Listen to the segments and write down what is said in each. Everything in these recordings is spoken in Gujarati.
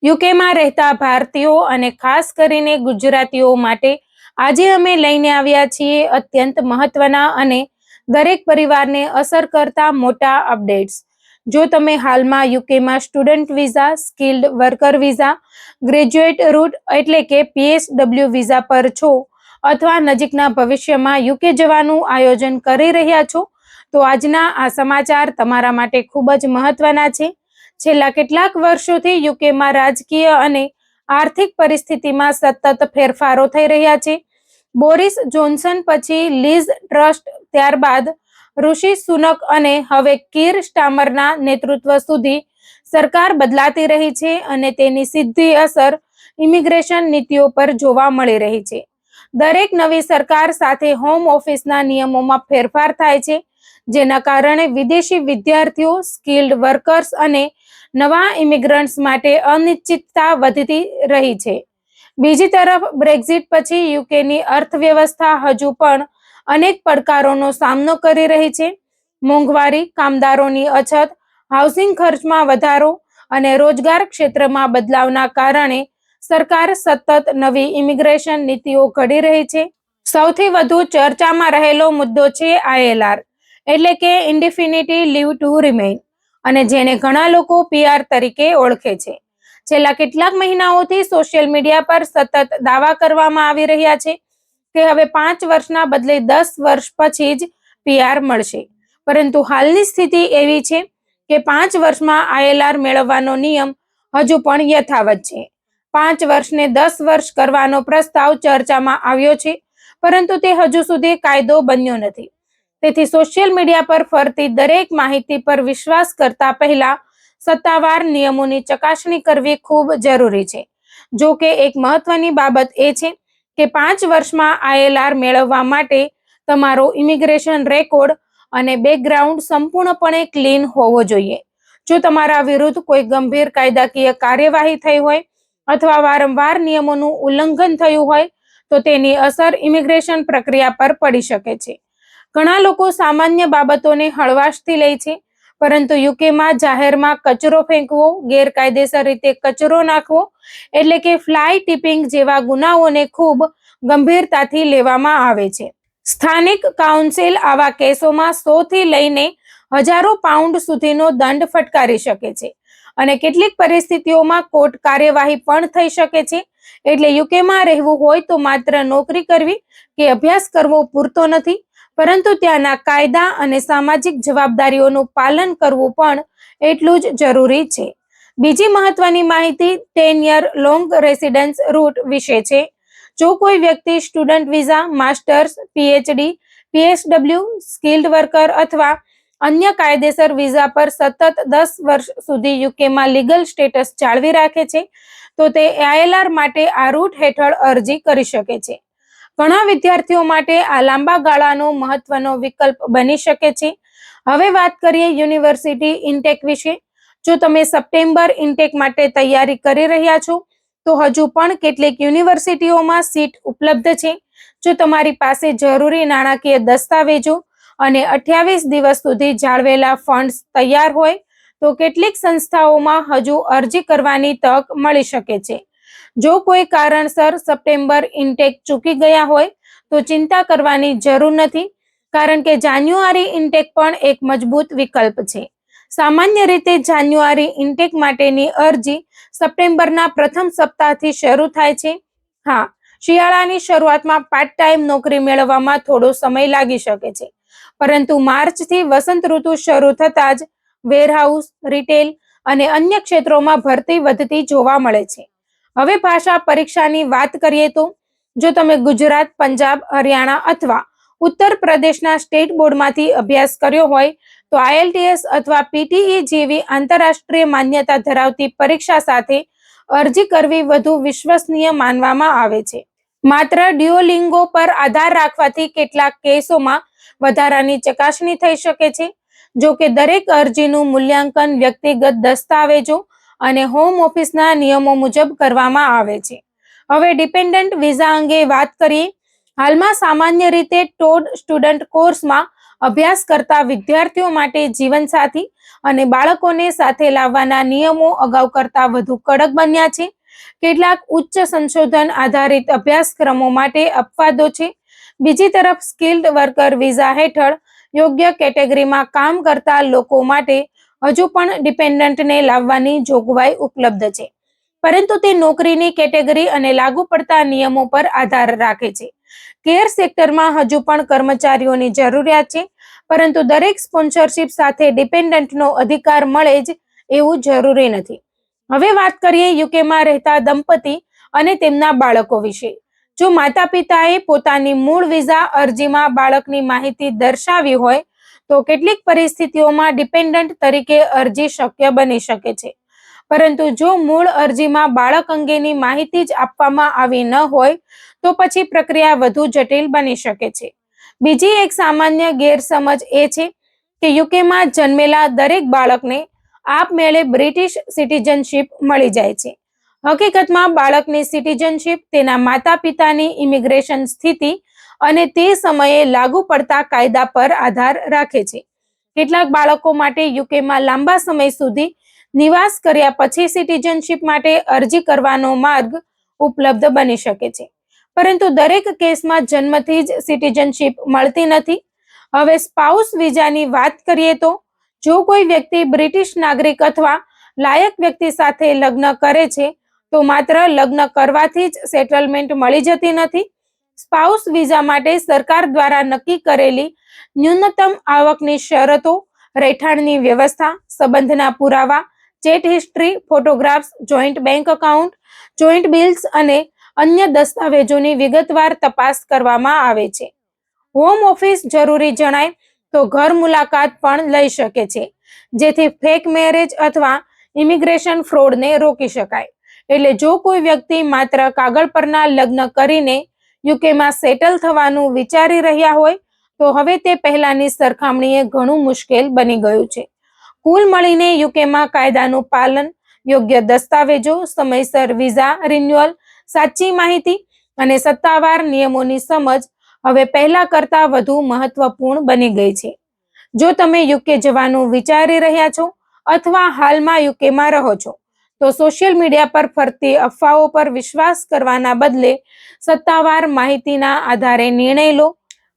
યુકેમાં રહેતા ભારતીયો અને ખાસ કરીને ગુજરાતીઓ માટે આજે અમે લઈને આવ્યા છીએ અત્યંત મહત્વના અને દરેક પરિવારને અસર કરતા મોટા અપડેટ્સ. જો તમે હાલમાં યુકેમાં student visa, skilled worker visa, graduate route એટલે કે PSW વિઝા પર છો અથવા નજીકના ભવિષ્યમાં યુકે જવાનું આયોજન કરી રહ્યા છો, તો આજના આ સમાચાર તમારા માટે ખૂબ જ મહત્વના છે. છેલ્લા કેટલાક વર્ષોથી યુકેમાં રાજકીય અને આર્થિક પરિસ્થિતિમાં સતત ફેરફારો થઈ રહ્યા છે. બોરિસ જોન્સન પછી લીઝ ટ્રસ્ટ, ત્યારબાદ ઋષિ સુનક અને હવે કીર સ્ટામરના નેતૃત્વ સુધી સરકાર બદલાતી રહી છે અને તેની સીધી અસર ઇમિગ્રેશન નીતિઓ પર જોવા મળી રહી છે. દરેક નવી સરકાર સાથે હોમ ઓફિસના નિયમોમાં ફેરફાર થાય છે, જેના કારણે વિદેશી વિદ્યાર્થીઓ, સ્કિલ્ડ વર્કર્સ અને નવા ઇમિગ્રન્ટ્સ માટે અનિશ્ચિતતા વધતી રહી છે. બીજી તરફ બ્રેક્ઝિટ પછી યુકેની અર્થવ્યવસ્થા હજુ પણ અનેક પડકારોનો સામનો કરી રહી છે. મોંઘવારી, કામદારોની અછત, હાઉસિંગ ખર્ચમાં વધારો અને રોજગાર ક્ષેત્રમાં બદલાવના કારણે સરકાર સતત નવી ઇમિગ્રેશન નીતિઓ ઘડી રહી છે. સૌથી વધુ ચર્ચામાં રહેલો મુદ્દો છે ILR એટલે કે ઇન્ડિફિનિટી લીવ ટુ રિમેઇન, અને જેને ઘણા લોકો PR તરીકે ઓળખે છે. છેલ્લા કેટલાક મહિનાઓથી સોશિયલ મીડિયા પર સતત દાવા કરવામાં આવી રહ્યા છે કે હવે 5 વર્ષના બદલે 10 વર્ષ પછી જ PR મળશે. પરંતુ હાલની સ્થિતિ એવી છે કે 5 વર્ષમાં ILR મેળવવાનો નિયમ હજુ પણ યથાવત છે. 5 વર્ષને 10 વર્ષ કરવાનો પ્રસ્તાવ ચર્ચામાં આવ્યો છે, પરંતુ તે હજુ સુધી કાયદો બન્યો નથી. તેથી સોશિયલ મીડિયા પર ફરતી દરેક માહિતી પર વિશ્વાસ કરતા પહેલા સત્તાવાર નિયમોની ચકાસણી કરવી ખૂબ જરૂરી છે. જો કે એક મહત્વની બાબત એ છે કે 5 વર્ષમાં ILR મેળવવા માટે તમારો ઇમિગ્રેશન રેકોર્ડ અને બેકગ્રાઉન્ડ સંપૂર્ણપણે ક્લીન હોવો જોઈએ. જો તમારા વિરુદ્ધ કોઈ ગંભીર કાયદાકીય કાર્યવાહી થઈ હોય અથવા વારંવાર નિયમોનું ઉલ્લંઘન થયું હોય, તો તેની અસર ઇમિગ્રેશન પ્રક્રિયા પર પડી શકે છે. ઘણા લોકો સામાન્ય બાબતોને હળવાશથી લે છે, પરંતુ યુકેમાં જાહેરમાં કચરો ફેંકવો, ગેરકાયદેસર રીતે કચરો નાખવો એટલે કે ફ્લાય ટિપિંગ જેવા ગુનાઓને ખૂબ ગંભીરતાથી લેવામાં આવે છે. સ્થાનિક કાઉન્સિલ આવા કેસોમાં 100 થી લઈને હજારો પાઉન્ડ સુધીનો દંડ ફટકારી શકે છે અને કેટલીક પરિસ્થિતિઓમાં કોર્ટ કાર્યવાહી પણ થઈ શકે છે. એટલે યુકેમાં રહેવું હોય તો માત્ર નોકરી કરવી કે અભ્યાસ કરવો પૂરતો નથી, પરંતુ ત્યાંના કાયદા અને સામાજિક જવાબદારીઓનું પાલન કરવું પણ એટલું જ જરૂરી છે. બીજી મહત્વની માહિતી 10 યર લોંગ રેસિડન્સ રૂટ વિશે છે. જો કોઈ વ્યક્તિ student visa, masters, PhD, PSW, skilled worker અથવા અન્ય કાયદેસર વિઝા પર સતત 10 વર્ષ સુધી યુકેમાં લીગલ સ્ટેટસ જાળવી રાખે છે, તો તે ILR માટે આ રૂટ હેઠળ અરજી કરી શકે છે. ઘણા વિદ્યાર્થીઓ માટે આ લાંબા ગાળાનો મહત્વનો વિકલ્પ બની શકે છે. હવે વાત કરીએ યુનિવર્સિટી ઇન્ટેક વિશે. જો તમે સપ્ટેમ્બર ઇન્ટેક માટે તૈયારી કરી રહ્યા છો, તો હજુ પણ કેટલીક યુનિવર્સિટીઓમાં સીટ ઉપલબ્ધ છે. જો તમારી પાસે જરૂરી નાણાકીય દસ્તાવેજો અને 28 દિવસ સુધી જાળવેલા ફંડ્સ તૈયાર હોય, તો કેટલીક સંસ્થાઓમાં હજુ અરજી કરવાની તક મળી શકે છે. જો કોઈ કારણસર સપ્ટેમ્બર ઇન્ટેક ચૂકી ગયા હોય, તો ચિંતા કરવાની જરૂર નથી, કારણ કે જાન્યુઆરી ઇન્ટેક પણ એક મજબૂત વિકલ્પ છે. સામાન્ય રીતે જાન્યુઆરી ઇન્ટેક માટેની અરજી સપ્ટેમ્બરના પ્રથમ સપ્તાહથી શરૂ થાય છે. હા, શિયાળાની શરૂઆતમાં પાર્ટ ટાઈમ નોકરી મેળવવામાં થોડો સમય લાગી શકે છે, પરંતુ માર્ચથી વસંત ઋતુ શરૂ થતાં જ વેરહાઉસ, રિટેલ અને અન્ય ક્ષેત્રોમાં ભરતી વધતી જોવા મળે છે. હવે ભાષા પરીક્ષાની વાત કરીએ તો જો તમે ગુજરાત, પંજાબ, હરિયાણા અથવા ઉત્તર પ્રદેશના સ્ટેટ બોર્ડમાંથી અભ્યાસ કર્યો હોય, તો IELTS અથવા PTE જેવી આંતરરાષ્ટ્રીય માન્યતા ધરાવતી પરીક્ષા સાથે અરજી કરવી વધુ વિશ્વસનીય માનવામાં આવે છે. માત્ર ડ્યુઓલિંગો પર આધાર રાખવાથી કેટલાક કેસોમાં વધારાની ચકાસણી થઈ શકે છે. જો કે દરેક અરજીનું મૂલ્યાંકન વ્યક્તિગત દસ્તાવેજો અને હોમ ઓફિસના નિયમો મુજબ કરવામાં આવે છે. હવે ડિપેન્ડન્ટ વિઝા અંગે વાત કરીએ. હાલમાં સામાન્ય રીતે ટોડ સ્ટુડન્ટ કોર્સમાં અભ્યાસ કરતા વિદ્યાર્થીઓ માટે જીવનસાથી અને બાળકોને સાથે લાવવાના નિયમો અગાઉ કરતા વધુ કડક બન્યા છે. કેટલાક ઉચ્ચ સંશોધન આધારિત અભ્યાસક્રમો માટે અપવાદો છે. બીજી તરફ સ્કિલ્ડ વર્કર વિઝા હેઠળ યોગ્ય કેટેગરીમાં કામ કરતા લોકો માટે હજુ પણ ડિપેન્ડન્ટને લાવવાની જોગવાઈ ઉપલબ્ધ છે, પરંતુ તે નોકરીની કેટેગરી અને લાગુ પડતા નિયમો પર આધાર રાખે છે. કેર સેક્ટરમાં હજુ પણ કર્મચારીઓની જરૂરિયાત છે, પરંતુ દરેક સ્પોન્સરશિપ સાથે ડિપેન્ડન્ટનો અધિકાર મળે જ એવું જરૂરી નથી. હવે વાત કરીએ યુકેમાં રહેતા દંપતી અને તેમના બાળકો વિશે. જો માતા પિતાએ પોતાની મૂળ વિઝા અરજીમાં બાળકની માહિતી દર્શાવી હોય તો કેટલીક પરિસ્થિતિઓમાં ડિપેન્ડન્ટ તરીકે અરજી શક્ય બની શકે છે, પરંતુ જો મૂળ અરજીમાં બાળક અંગેની માહિતી જ આપવામાં આવી ન હોય તો પછી પ્રક્રિયા વધુ જટિલ બની શકે છે. બીજી એક સામાન્ય ગેરસમજ એ છે કે યુકેમાં જન્મેલા દરેક બાળકને આપમેળે બ્રિટિશ સિટીઝનશીપ મળી જાય છે. હકીકતમાં બાળકની સિટીઝનશીપ તેના માતા પિતાની ઇમિગ્રેશન સ્થિતિ અને તે સમયે લાગુ પડતા કાયદા પર આધાર રાખે છે. કેટલાક બાળકો માટે યુકેમાં લાંબા સમય સુધી નિવાસ કર્યા પછી સિટીઝનશીપ માટે અરજી કરવાનો માર્ગ ઉપલબ્ધ બની શકે છે, પરંતુ દરેક કેસમાં જન્મથી જ સિટીઝનશીપ મળતી નથી. હવે સ્પાઉસ વિઝાની વાત કરીએ તો જો કોઈ વ્યક્તિ બ્રિટિશ નાગરિક અથવા લાયક વ્યક્તિ સાથે લગ્ન કરે છે તો માત્ર લગ્ન કરવાથી જ સેટલમેન્ટ મળી જતી નથી. સ્પાઉસ વિઝા માટે સરકાર દ્વારા નક્કી કરેલી ન્યૂનતમ આવકની શરતો, રહેઠાણની વ્યવસ્થા, સંબંધના પુરાવા, chat history, photographs, joint bank account, joint bills અને અન્ય દસ્તાવેજોની વિગતવાર તપાસ કરવામાં આવે છે. હોમ ઓફિસ જરૂરી જણાય તો ઘર મુલાકાત પણ લઈ શકે છે, જેથી ફેક મેરેજ અથવા ઇમિગ્રેશન ફ્રોડને રોકી શકાય. એટલે જો કોઈ વ્યક્તિ માત્ર કાગળ પરના લગ્ન કરીને યુકેમાં સેટલ થવાનું વિચારી રહ્યા હોય તો હવે તે પહેલાની સરખામણીએ ઘણું મુશ્કેલ બની ગયું છે. કુલ મળીને યુકેમાં કાયદાનું પાલન, યોગ્ય દસ્તાવેજો, સમયસર વિઝા રિન્યુઅલ, સાચી માહિતી અને સત્તાવાર નિયમોની સમજ હવે પહેલા કરતા વધુ મહત્વપૂર્ણ બની ગઈ છે. જો તમે યુકે જવાનું વિચારી રહ્યા છો અથવા હાલમાં યુકેમાં રહો છો તો સોશિયલ મીડિયા પર ફરતી અફવાઓ પર વિશ્વાસ કરવાના બદલે સત્તાવાર માહિતીના આધારે નિર્ણય લો,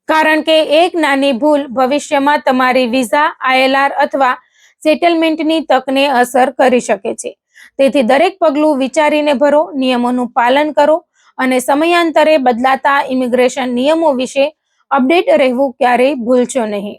કારણ કે એક નાની ભૂલ ભવિષ્યમાં તમારી વિઝા, ILR અથવા સેટલમેન્ટની તકને અસર કરી શકે છે. તેથી દરેક પગલું વિચારીને ભરો, નિયમોનું પાલન કરો અને સમયાંતરે બદલાતા ઇમિગ્રેશન નિયમો વિશે અપડેટ રહેવું ક્યારેય ભૂલશો નહીં.